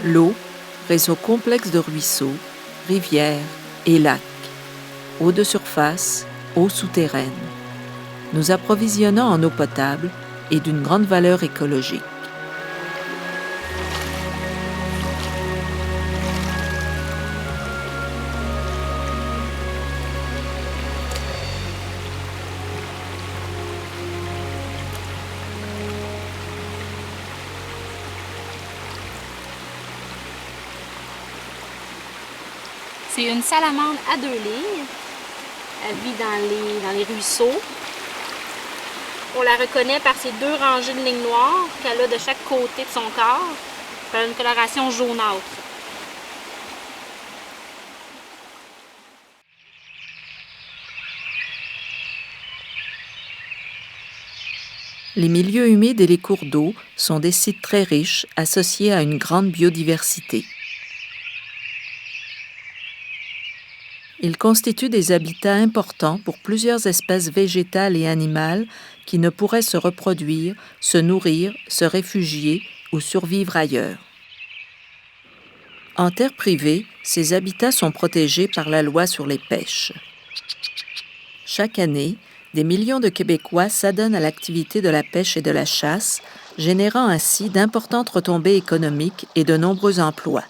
L'eau, réseau complexe de ruisseaux, rivières et lacs. Eau de surface, eau souterraine. Nous approvisionnons en eau potable et d'une grande valeur écologique. C'est une salamandre à 2 lignes. Elle vit dans les ruisseaux. On la reconnaît par ses 2 rangées de lignes noires qu'elle a de chaque côté de son corps. Elle a une coloration jaunâtre. Les milieux humides et les cours d'eau sont des sites très riches associés à une grande biodiversité. Ils constituent des habitats importants pour plusieurs espèces végétales et animales qui ne pourraient se reproduire, se nourrir, se réfugier ou survivre ailleurs. En terre privée, ces habitats sont protégés par la loi sur les pêches. Chaque année, des millions de Québécois s'adonnent à l'activité de la pêche et de la chasse, générant ainsi d'importantes retombées économiques et de nombreux emplois.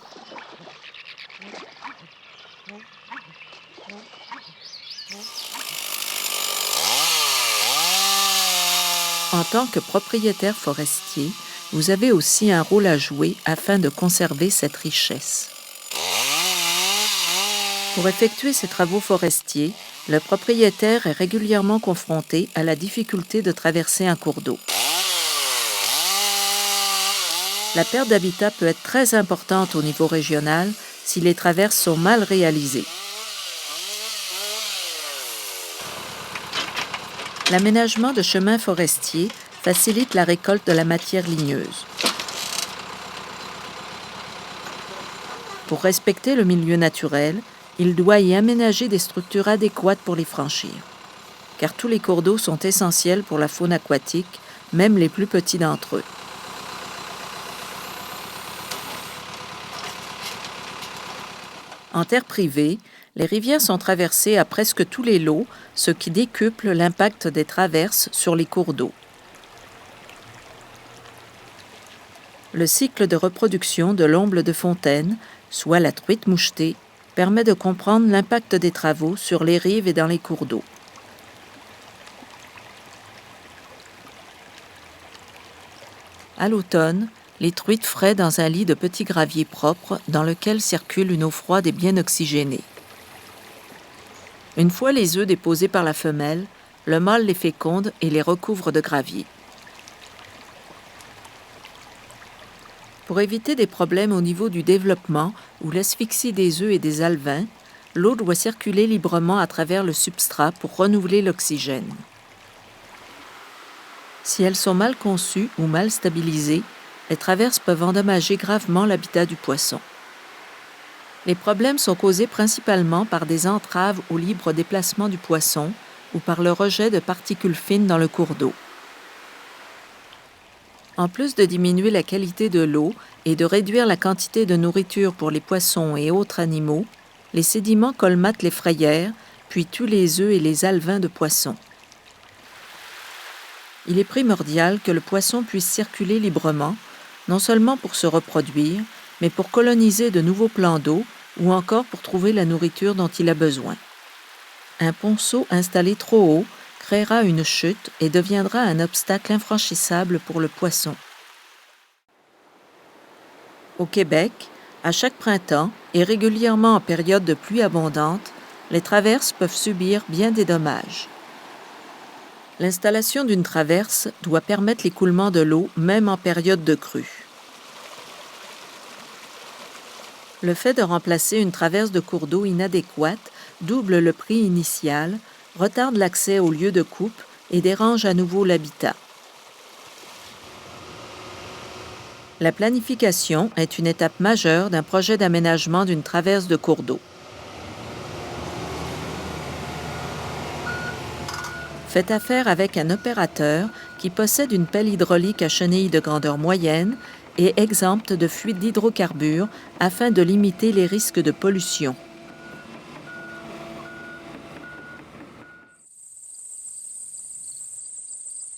En tant que propriétaire forestier, vous avez aussi un rôle à jouer afin de conserver cette richesse. Pour effectuer ces travaux forestiers, le propriétaire est régulièrement confronté à la difficulté de traverser un cours d'eau. La perte d'habitat peut être très importante au niveau régional si les traverses sont mal réalisées. L'aménagement de chemins forestiers facilite la récolte de la matière ligneuse. Pour respecter le milieu naturel, il doit y aménager des structures adéquates pour les franchir, car tous les cours d'eau sont essentiels pour la faune aquatique, même les plus petits d'entre eux. En terre privée, les rivières sont traversées à presque tous les lots, ce qui décuple l'impact des traverses sur les cours d'eau. Le cycle de reproduction de l'omble de fontaine, soit la truite mouchetée, permet de comprendre l'impact des travaux sur les rives et dans les cours d'eau. À l'automne, les truites fraient dans un lit de petits graviers propres dans lequel circule une eau froide et bien oxygénée. Une fois les œufs déposés par la femelle, le mâle les féconde et les recouvre de gravier. Pour éviter des problèmes au niveau du développement ou l'asphyxie des œufs et des alevins, l'eau doit circuler librement à travers le substrat pour renouveler l'oxygène. Si elles sont mal conçues ou mal stabilisées, les traverses peuvent endommager gravement l'habitat du poisson. Les problèmes sont causés principalement par des entraves au libre déplacement du poisson ou par le rejet de particules fines dans le cours d'eau. En plus de diminuer la qualité de l'eau et de réduire la quantité de nourriture pour les poissons et autres animaux, les sédiments colmatent les frayères, puis tuent les œufs et les alevins de poissons. Il est primordial que le poisson puisse circuler librement, non seulement pour se reproduire, mais pour coloniser de nouveaux plans d'eau ou encore pour trouver la nourriture dont il a besoin. Un ponceau installé trop haut créera une chute et deviendra un obstacle infranchissable pour le poisson. Au Québec, à chaque printemps et régulièrement en période de pluie abondante, les traverses peuvent subir bien des dommages. L'installation d'une traverse doit permettre l'écoulement de l'eau même en période de crue. Le fait de remplacer une traverse de cours d'eau inadéquate double le prix initial, retarde l'accès au lieu de coupe et dérange à nouveau l'habitat. La planification est une étape majeure d'un projet d'aménagement d'une traverse de cours d'eau. Faites affaire avec un opérateur qui possède une pelle hydraulique à chenilles de grandeur moyenne et exempte de fuite d'hydrocarbures afin de limiter les risques de pollution.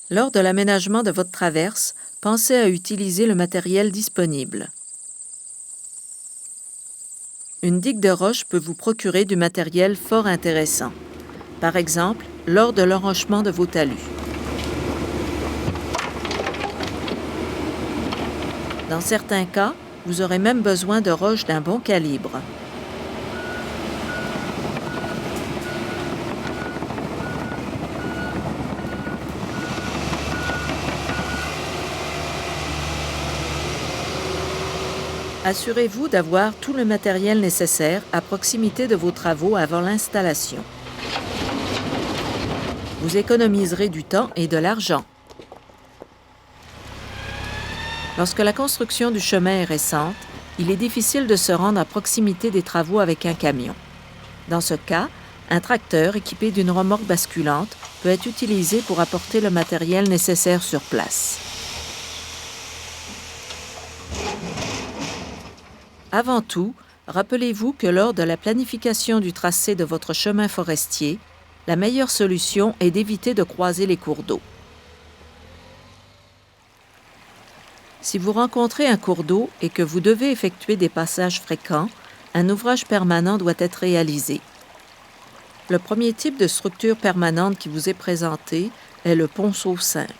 Lors de l'aménagement de votre traverse, pensez à utiliser le matériel disponible. Une digue de roche peut vous procurer du matériel fort intéressant, par exemple lors de l'enrochement de vos talus. Dans certains cas, vous aurez même besoin de roches d'un bon calibre. Assurez-vous d'avoir tout le matériel nécessaire à proximité de vos travaux avant l'installation. Vous économiserez du temps et de l'argent. Lorsque la construction du chemin est récente, il est difficile de se rendre à proximité des travaux avec un camion. Dans ce cas, un tracteur équipé d'une remorque basculante peut être utilisé pour apporter le matériel nécessaire sur place. Avant tout, rappelez-vous que lors de la planification du tracé de votre chemin forestier, la meilleure solution est d'éviter de croiser les cours d'eau. Si vous rencontrez un cours d'eau et que vous devez effectuer des passages fréquents, un ouvrage permanent doit être réalisé. Le premier type de structure permanente qui vous est présenté est le ponceau simple.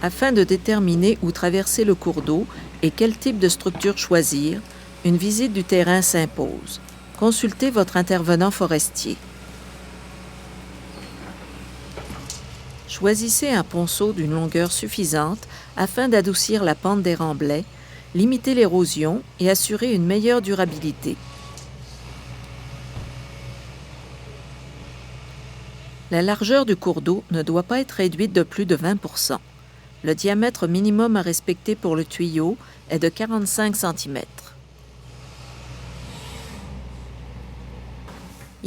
Afin de déterminer où traverser le cours d'eau et quel type de structure choisir, une visite du terrain s'impose. Consultez votre intervenant forestier. Choisissez un ponceau d'une longueur suffisante afin d'adoucir la pente des remblais, limiter l'érosion et assurer une meilleure durabilité. La largeur du cours d'eau ne doit pas être réduite de plus de 20%. Le diamètre minimum à respecter pour le tuyau est de 45 cm.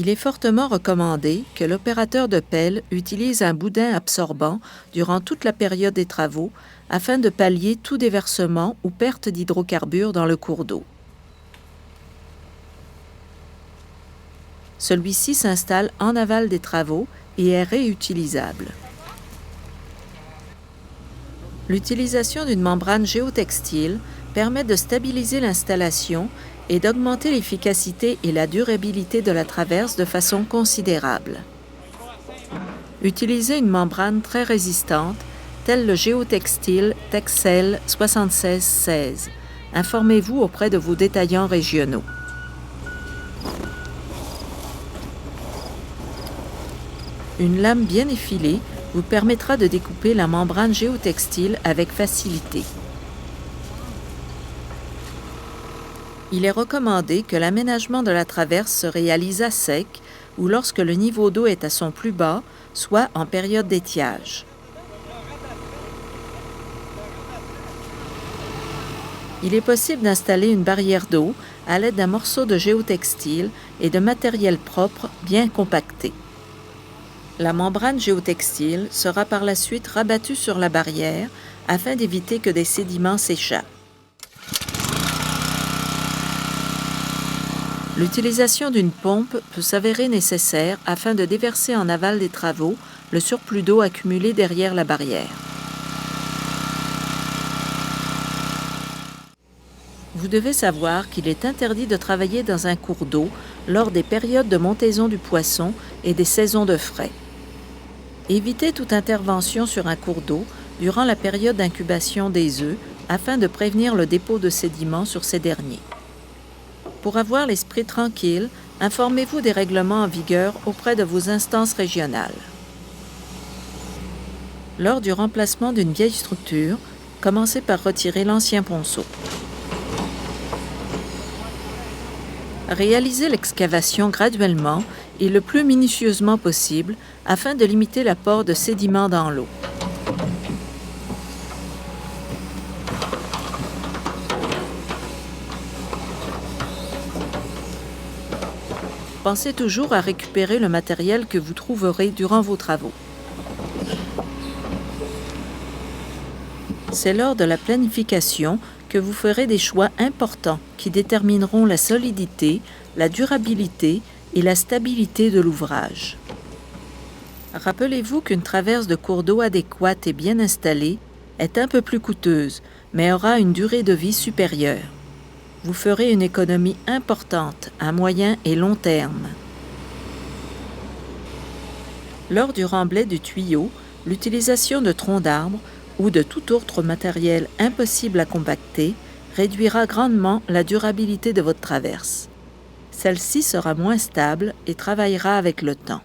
Il est fortement recommandé que l'opérateur de pelle utilise un boudin absorbant durant toute la période des travaux afin de pallier tout déversement ou perte d'hydrocarbures dans le cours d'eau. Celui-ci s'installe en aval des travaux et est réutilisable. L'utilisation d'une membrane géotextile permet de stabiliser l'installation et d'augmenter l'efficacité et la durabilité de la traverse de façon considérable. Utilisez une membrane très résistante, telle le géotextile Texel 7616. Informez-vous auprès de vos détaillants régionaux. Une lame bien effilée vous permettra de découper la membrane géotextile avec facilité. Il est recommandé que l'aménagement de la traverse se réalise à sec ou lorsque le niveau d'eau est à son plus bas, soit en période d'étiage. Il est possible d'installer une barrière d'eau à l'aide d'un morceau de géotextile et de matériel propre bien compacté. La membrane géotextile sera par la suite rabattue sur la barrière afin d'éviter que des sédiments s'échappent. L'utilisation d'une pompe peut s'avérer nécessaire afin de déverser en aval des travaux le surplus d'eau accumulé derrière la barrière. Vous devez savoir qu'il est interdit de travailler dans un cours d'eau lors des périodes de montaison du poisson et des saisons de frai. Évitez toute intervention sur un cours d'eau durant la période d'incubation des œufs afin de prévenir le dépôt de sédiments sur ces derniers. Pour avoir l'esprit tranquille, informez-vous des règlements en vigueur auprès de vos instances régionales. Lors du remplacement d'une vieille structure, commencez par retirer l'ancien ponceau. Réalisez l'excavation graduellement et le plus minutieusement possible afin de limiter l'apport de sédiments dans l'eau. Pensez toujours à récupérer le matériel que vous trouverez durant vos travaux. C'est lors de la planification que vous ferez des choix importants qui détermineront la solidité, la durabilité et la stabilité de l'ouvrage. Rappelez-vous qu'une traverse de cours d'eau adéquate et bien installée est un peu plus coûteuse, mais aura une durée de vie supérieure. Vous ferez une économie importante à moyen et long terme. Lors du remblai du tuyau, l'utilisation de troncs d'arbres ou de tout autre matériel impossible à compacter réduira grandement la durabilité de votre traverse. Celle-ci sera moins stable et travaillera avec le temps.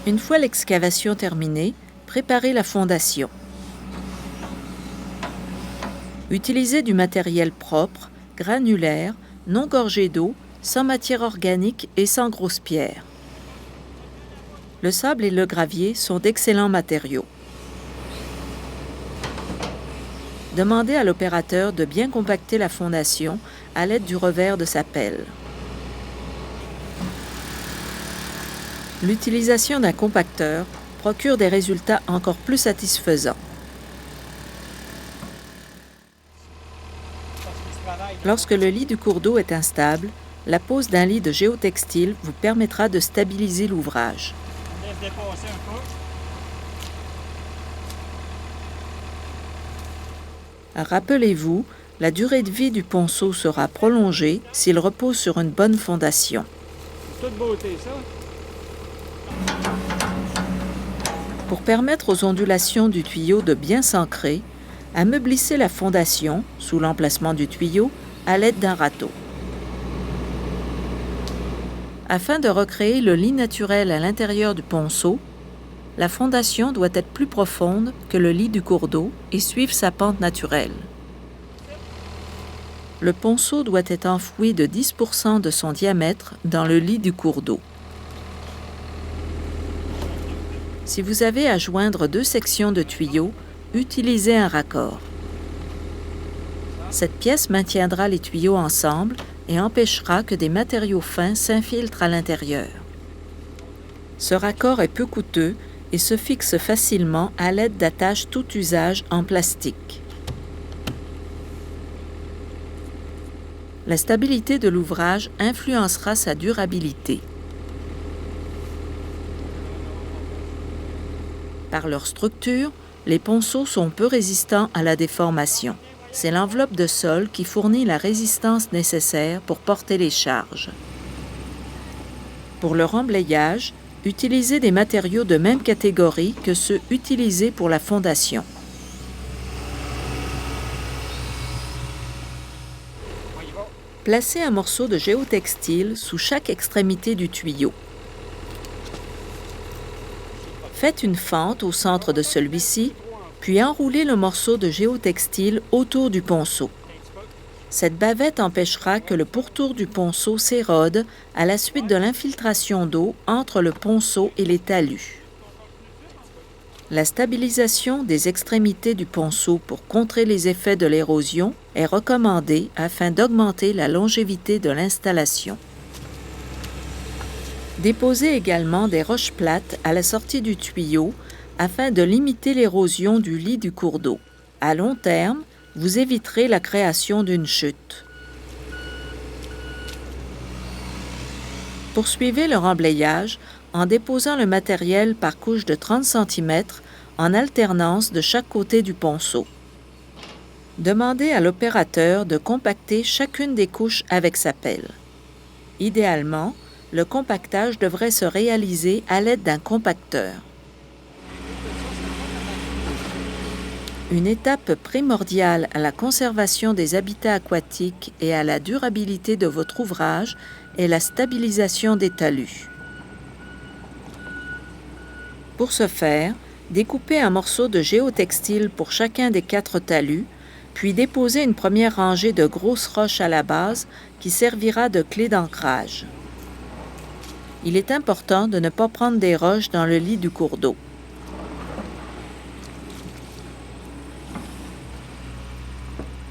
Une fois l'excavation terminée, préparez la fondation. Utilisez du matériel propre, granulaire, non gorgé d'eau, sans matière organique et sans grosses pierres. Le sable et le gravier sont d'excellents matériaux. Demandez à l'opérateur de bien compacter la fondation à l'aide du revers de sa pelle. L'utilisation d'un compacteur procure des résultats encore plus satisfaisants. Lorsque le lit du cours d'eau est instable, la pose d'un lit de géotextile vous permettra de stabiliser l'ouvrage. Rappelez-vous, la durée de vie du ponceau sera prolongée s'il repose sur une bonne fondation. Toute beauté, ça. Pour permettre aux ondulations du tuyau de bien s'ancrer, ameublissez la fondation, sous l'emplacement du tuyau, à l'aide d'un râteau. Afin de recréer le lit naturel à l'intérieur du ponceau, la fondation doit être plus profonde que le lit du cours d'eau et suivre sa pente naturelle. Le ponceau doit être enfoui de 10% de son diamètre dans le lit du cours d'eau. Si vous avez à joindre deux sections de tuyaux, utilisez un raccord. Cette pièce maintiendra les tuyaux ensemble et empêchera que des matériaux fins s'infiltrent à l'intérieur. Ce raccord est peu coûteux et se fixe facilement à l'aide d'attaches tout usage en plastique. La stabilité de l'ouvrage influencera sa durabilité. Par leur structure, les ponceaux sont peu résistants à la déformation. C'est l'enveloppe de sol qui fournit la résistance nécessaire pour porter les charges. Pour le remblayage, utilisez des matériaux de même catégorie que ceux utilisés pour la fondation. Placez un morceau de géotextile sous chaque extrémité du tuyau. Faites une fente au centre de celui-ci, puis enroulez le morceau de géotextile autour du ponceau. Cette bavette empêchera que le pourtour du ponceau s'érode à la suite de l'infiltration d'eau entre le ponceau et les talus. La stabilisation des extrémités du ponceau pour contrer les effets de l'érosion est recommandée afin d'augmenter la longévité de l'installation. Déposez également des roches plates à la sortie du tuyau afin de limiter l'érosion du lit du cours d'eau. À long terme, vous éviterez la création d'une chute. Poursuivez le remblayage en déposant le matériel par couche de 30 cm en alternance de chaque côté du ponceau. Demandez à l'opérateur de compacter chacune des couches avec sa pelle. Idéalement, le compactage devrait se réaliser à l'aide d'un compacteur. Une étape primordiale à la conservation des habitats aquatiques et à la durabilité de votre ouvrage est la stabilisation des talus. Pour ce faire, découpez un morceau de géotextile pour chacun des 4 talus, puis déposez une première rangée de grosses roches à la base qui servira de clé d'ancrage. Il est important de ne pas prendre des roches dans le lit du cours d'eau.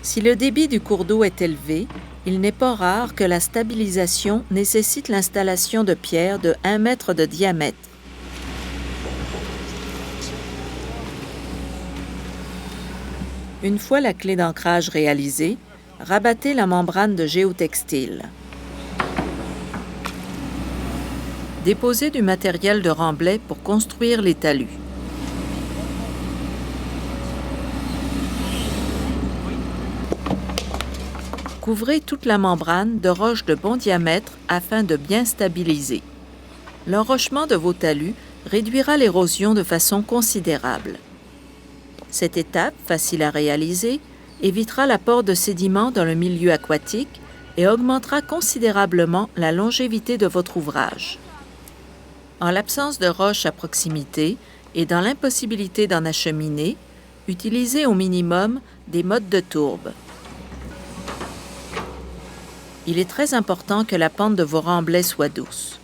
Si le débit du cours d'eau est élevé, il n'est pas rare que la stabilisation nécessite l'installation de pierres de 1 mètre de diamètre. Une fois la clé d'ancrage réalisée, rabattez la membrane de géotextile. Déposez du matériel de remblai pour construire les talus. Couvrez toute la membrane de roches de bon diamètre afin de bien stabiliser. L'enrochement de vos talus réduira l'érosion de façon considérable. Cette étape, facile à réaliser, évitera l'apport de sédiments dans le milieu aquatique et augmentera considérablement la longévité de votre ouvrage. En l'absence de roches à proximité et dans l'impossibilité d'en acheminer, utilisez au minimum des mottes de tourbe. Il est très important que la pente de vos remblais soit douce.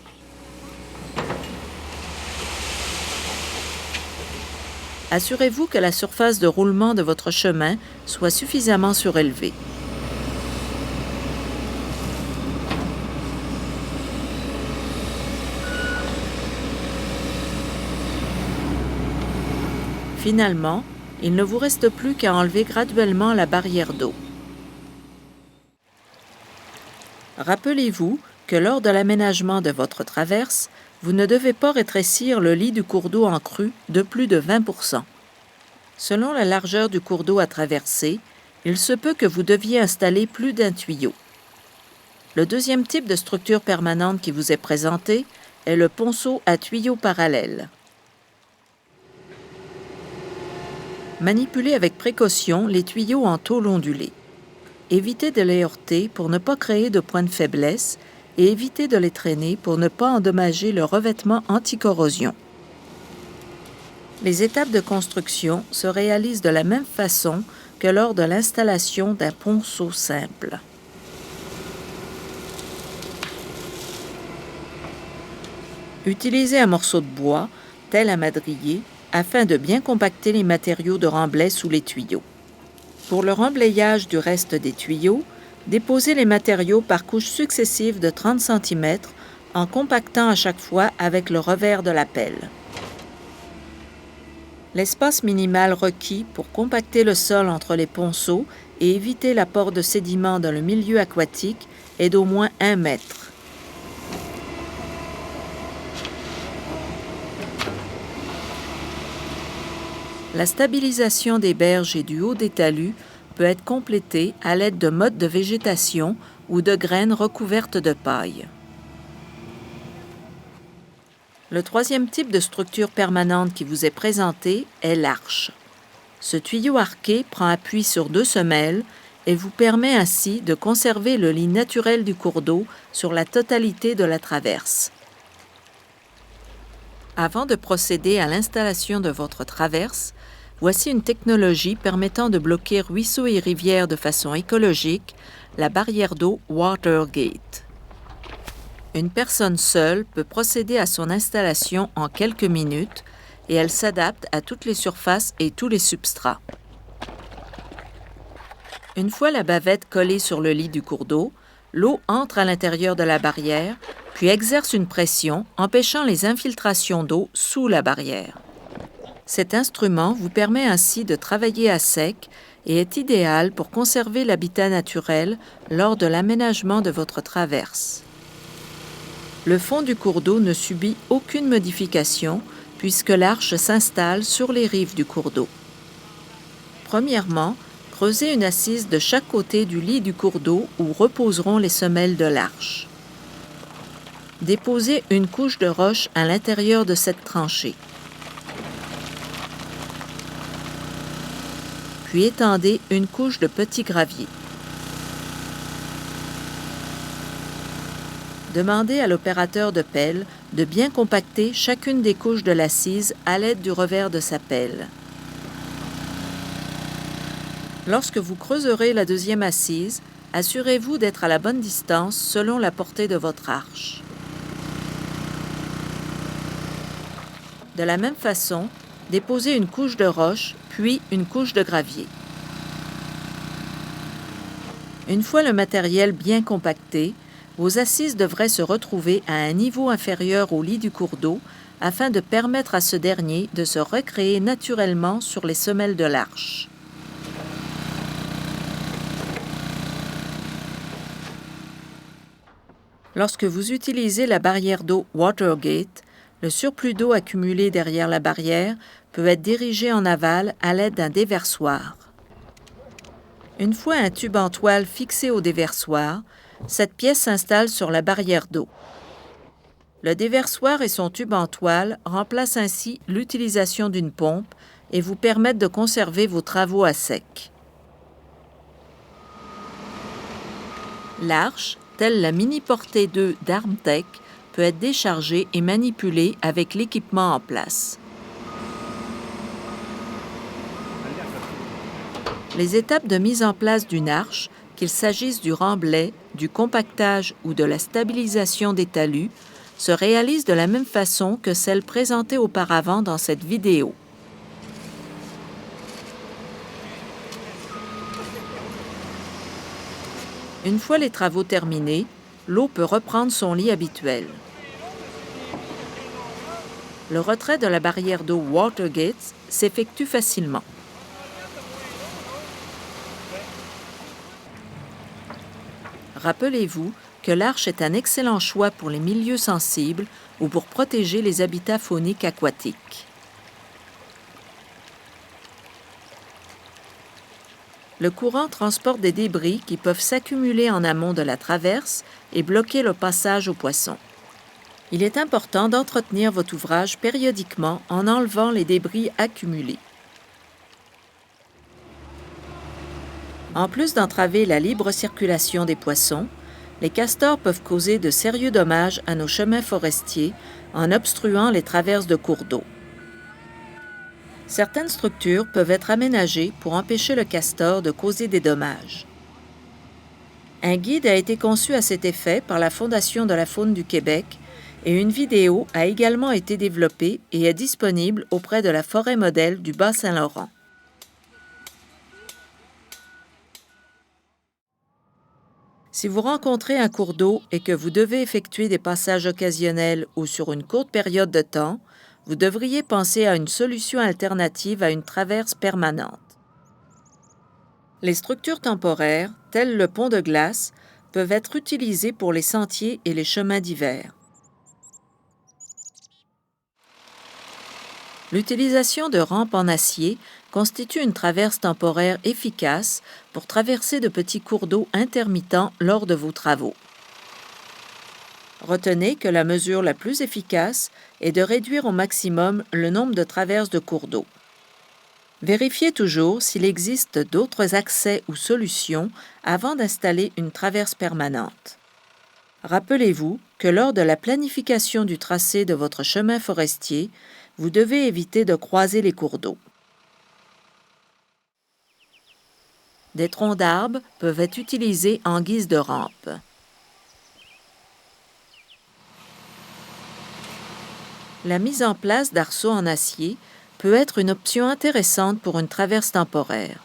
Assurez-vous que la surface de roulement de votre chemin soit suffisamment surélevée. Finalement, il ne vous reste plus qu'à enlever graduellement la barrière d'eau. Rappelez-vous que lors de l'aménagement de votre traverse, vous ne devez pas rétrécir le lit du cours d'eau en crue de plus de 20%. Selon la largeur du cours d'eau à traverser, il se peut que vous deviez installer plus d'un tuyau. Le deuxième type de structure permanente qui vous est présenté est le ponceau à tuyaux parallèles. Manipulez avec précaution les tuyaux en tôle ondulée. Évitez de les heurter pour ne pas créer de points de faiblesse et évitez de les traîner pour ne pas endommager le revêtement anti-corrosion. Les étapes de construction se réalisent de la même façon que lors de l'installation d'un ponceau simple. Utilisez un morceau de bois, tel un madrier, afin de bien compacter les matériaux de remblai sous les tuyaux. Pour le remblayage du reste des tuyaux, déposez les matériaux par couches successives de 30 cm en compactant à chaque fois avec le revers de la pelle. L'espace minimal requis pour compacter le sol entre les ponceaux et éviter l'apport de sédiments dans le milieu aquatique est d'au moins 1 mètre. La stabilisation des berges et du haut des talus peut être complétée à l'aide de mottes de végétation ou de graines recouvertes de paille. Le troisième type de structure permanente qui vous est présenté est l'arche. Ce tuyau arqué prend appui sur 2 semelles et vous permet ainsi de conserver le lit naturel du cours d'eau sur la totalité de la traverse. Avant de procéder à l'installation de votre traverse, voici une technologie permettant de bloquer ruisseaux et rivières de façon écologique, la barrière d'eau WaterGate. Une personne seule peut procéder à son installation en quelques minutes et elle s'adapte à toutes les surfaces et tous les substrats. Une fois la bavette collée sur le lit du cours d'eau, l'eau entre à l'intérieur de la barrière, puis exerce une pression empêchant les infiltrations d'eau sous la barrière. Cet instrument vous permet ainsi de travailler à sec et est idéal pour conserver l'habitat naturel lors de l'aménagement de votre traverse. Le fond du cours d'eau ne subit aucune modification puisque l'arche s'installe sur les rives du cours d'eau. Premièrement, creusez une assise de chaque côté du lit du cours d'eau où reposeront les semelles de l'arche. Déposez une couche de roche à l'intérieur de cette tranchée. Puis étendez une couche de petit gravier. Demandez à l'opérateur de pelle de bien compacter chacune des couches de l'assise à l'aide du revers de sa pelle. Lorsque vous creuserez la deuxième assise, assurez-vous d'être à la bonne distance selon la portée de votre arche. De la même façon, déposez une couche de roche, puis une couche de gravier. Une fois le matériel bien compacté, vos assises devraient se retrouver à un niveau inférieur au lit du cours d'eau afin de permettre à ce dernier de se recréer naturellement sur les semelles de l'arche. Lorsque vous utilisez la barrière d'eau Watergate, le surplus d'eau accumulé derrière la barrière peut être dirigé en aval à l'aide d'un déversoir. Une fois un tube en toile fixé au déversoir, cette pièce s'installe sur la barrière d'eau. Le déversoir et son tube en toile remplacent ainsi l'utilisation d'une pompe et vous permettent de conserver vos travaux à sec. L'arche, telle la mini portée 2 d'Armtech, peut être déchargée et manipulée avec l'équipement en place. Les étapes de mise en place d'une arche, qu'il s'agisse du remblai, du compactage ou de la stabilisation des talus, se réalisent de la même façon que celles présentées auparavant dans cette vidéo. Une fois les travaux terminés, l'eau peut reprendre son lit habituel. Le retrait de la barrière d'eau Watergate s'effectue facilement. Rappelez-vous que l'arche est un excellent choix pour les milieux sensibles ou pour protéger les habitats fauniques aquatiques. Le courant transporte des débris qui peuvent s'accumuler en amont de la traverse et bloquer le passage aux poissons. Il est important d'entretenir votre ouvrage périodiquement en enlevant les débris accumulés. En plus d'entraver la libre circulation des poissons, les castors peuvent causer de sérieux dommages à nos chemins forestiers en obstruant les traverses de cours d'eau. Certaines structures peuvent être aménagées pour empêcher le castor de causer des dommages. Un guide a été conçu à cet effet par la Fondation de la faune du Québec et une vidéo a également été développée et est disponible auprès de la forêt modèle du Bas-Saint-Laurent. Si vous rencontrez un cours d'eau et que vous devez effectuer des passages occasionnels ou sur une courte période de temps, vous devriez penser à une solution alternative à une traverse permanente. Les structures temporaires, telles le pont de glace, peuvent être utilisées pour les sentiers et les chemins d'hiver. L'utilisation de rampes en acier constitue une traverse temporaire efficace pour traverser de petits cours d'eau intermittents lors de vos travaux. Retenez que la mesure la plus efficace est de réduire au maximum le nombre de traverses de cours d'eau. Vérifiez toujours s'il existe d'autres accès ou solutions avant d'installer une traverse permanente. Rappelez-vous que lors de la planification du tracé de votre chemin forestier, vous devez éviter de croiser les cours d'eau. Des troncs d'arbres peuvent être utilisés en guise de rampe. La mise en place d'arceaux en acier peut être une option intéressante pour une traverse temporaire.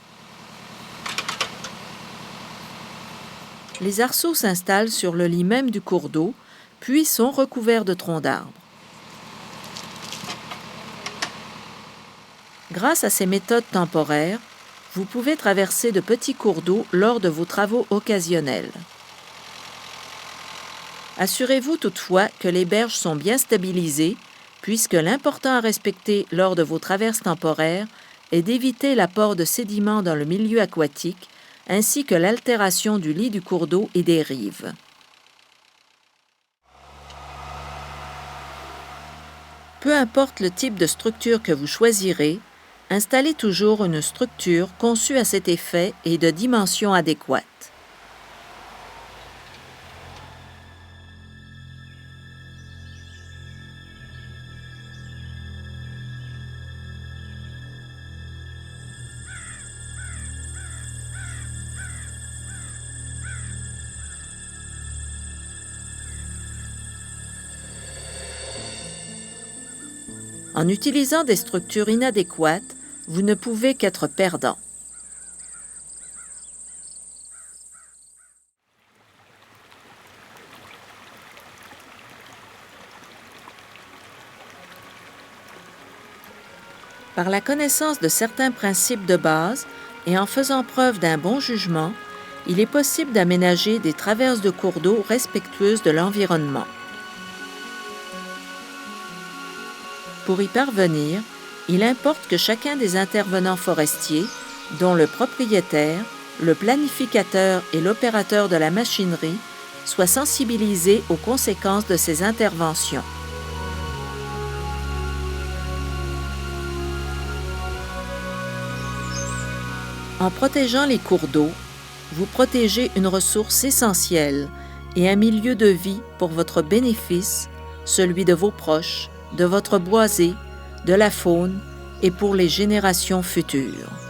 Les arceaux s'installent sur le lit même du cours d'eau, puis sont recouverts de troncs d'arbres. Grâce à ces méthodes temporaires, vous pouvez traverser de petits cours d'eau lors de vos travaux occasionnels. Assurez-vous toutefois que les berges sont bien stabilisées, puisque l'important à respecter lors de vos traverses temporaires est d'éviter l'apport de sédiments dans le milieu aquatique, ainsi que l'altération du lit du cours d'eau et des rives. Peu importe le type de structure que vous choisirez, installez toujours une structure conçue à cet effet et de dimensions adéquates. En utilisant des structures inadéquates, vous ne pouvez qu'être perdant. Par la connaissance de certains principes de base et en faisant preuve d'un bon jugement, il est possible d'aménager des traverses de cours d'eau respectueuses de l'environnement. Pour y parvenir, il importe que chacun des intervenants forestiers, dont le propriétaire, le planificateur et l'opérateur de la machinerie, soit sensibilisé aux conséquences de ces interventions. En protégeant les cours d'eau, vous protégez une ressource essentielle et un milieu de vie pour votre bénéfice, celui de vos proches, de votre boisé, de la faune et pour les générations futures.